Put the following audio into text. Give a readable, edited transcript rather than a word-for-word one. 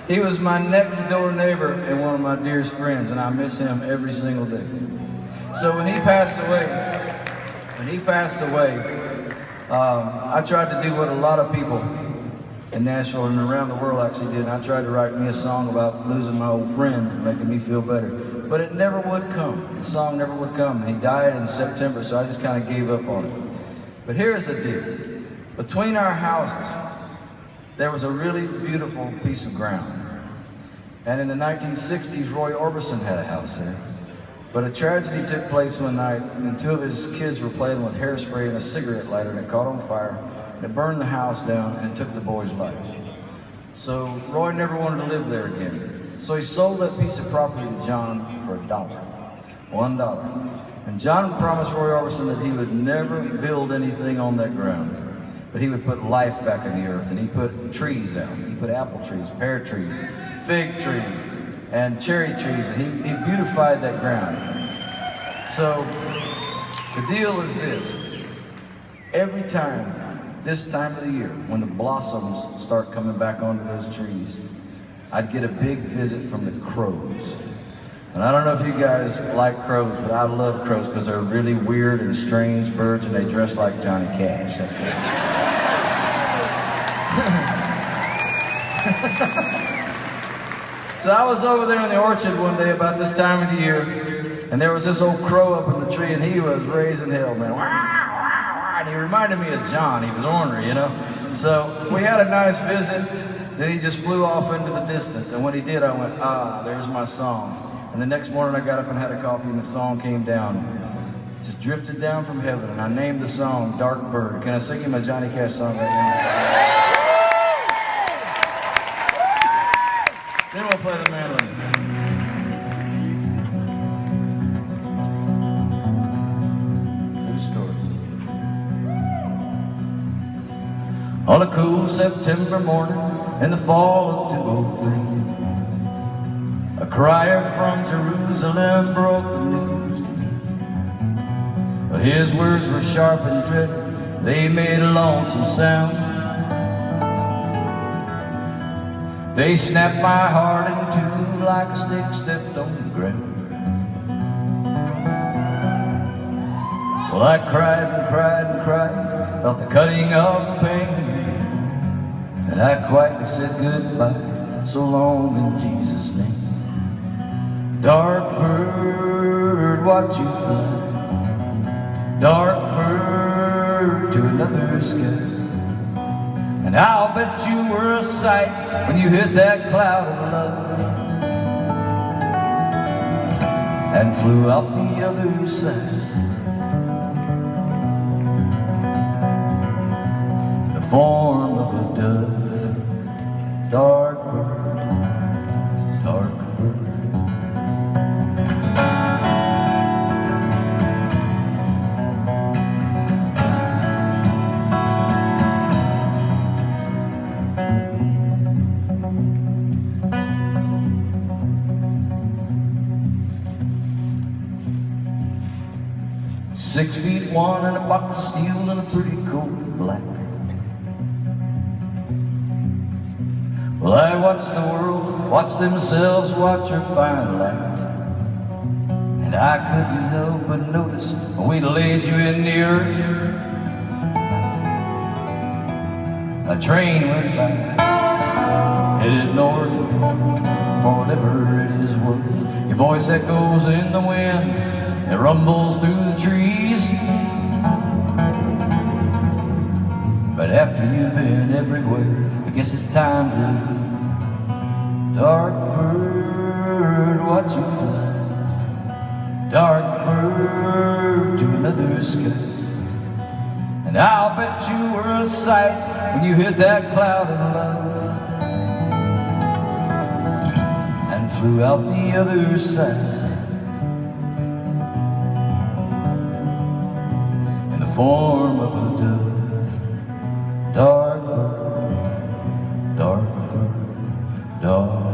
He was my next door neighbor and one of my dearest friends, and I miss him every single day. So when he passed away, I tried to do what a lot of people in Nashville and around the world actually did. And I tried to write me a song about losing my old friend and making me feel better. But it never would come. The song never would come. He died in September, so I just kind of gave up on it. But here's the deal. Between our houses, there was a really beautiful piece of ground. And in the 1960s, Roy Orbison had a house there. But a tragedy took place one night, and two of his kids were playing with hairspray and a cigarette lighter, and it caught on fire. It burned the house down and took the boys' lives. So Roy never wanted to live there again. So he sold that piece of property to John for $1. And John promised Roy Orbison that he would never build anything on that ground, but he would put life back in the earth. And he put trees out. He put apple trees, pear trees, fig trees, and cherry trees, and he beautified that ground. So the deal is this. Every time, this time of the year, when the blossoms start coming back onto those trees, I'd get a big visit from the crows. And I don't know if you guys like crows, but I love crows because they're really weird and strange birds, and they dress like Johnny Cash. That's it. So I was over there in the orchard one day about this time of the year, and there was this old crow up in the tree, and he was raising hell, man. And he reminded me of John. He was ornery, you know. So we had a nice visit. Then he just flew off into the distance, and when he did, I went, there's my song. And the next morning I got up and had a coffee, and the song came down. It just drifted down from heaven, and I named the song Dark Bird. Can I sing you my Johnny Cash song right now? Then we'll play the mandolin. True story. On a cool September morning in the fall of 203, a crier from Jerusalem brought the news to me. His words were sharp and dreaded, they made a lonesome sound. They snapped my heart in two like a stick stepped on the ground. Well, I cried and cried and cried, felt the cutting of the pain, and I quietly said goodbye, so long in Jesus' name. Dark bird, watch you fly, dark bird to another sky. And I'll bet you were a sight when you hit that cloud of love and flew out the other side. In the form of a dove, dark bird, dark bird. "6 feet 1 and a box of steel and a pretty coat black." Well, I watched the world, watched themselves, watch her final act, and I couldn't help but notice when we laid you in the earth, a train went by, headed north, for whatever it is worth. Your voice echoes in the wind, it rumbles through the trees. But after you've been everywhere, I guess it's time to leave. Dark bird, watch you fly, dark bird to another sky. And I'll bet you were a sight when you hit that cloud of love and flew out the other side. In the form of a dove, dark bird, dark bird, dark bird.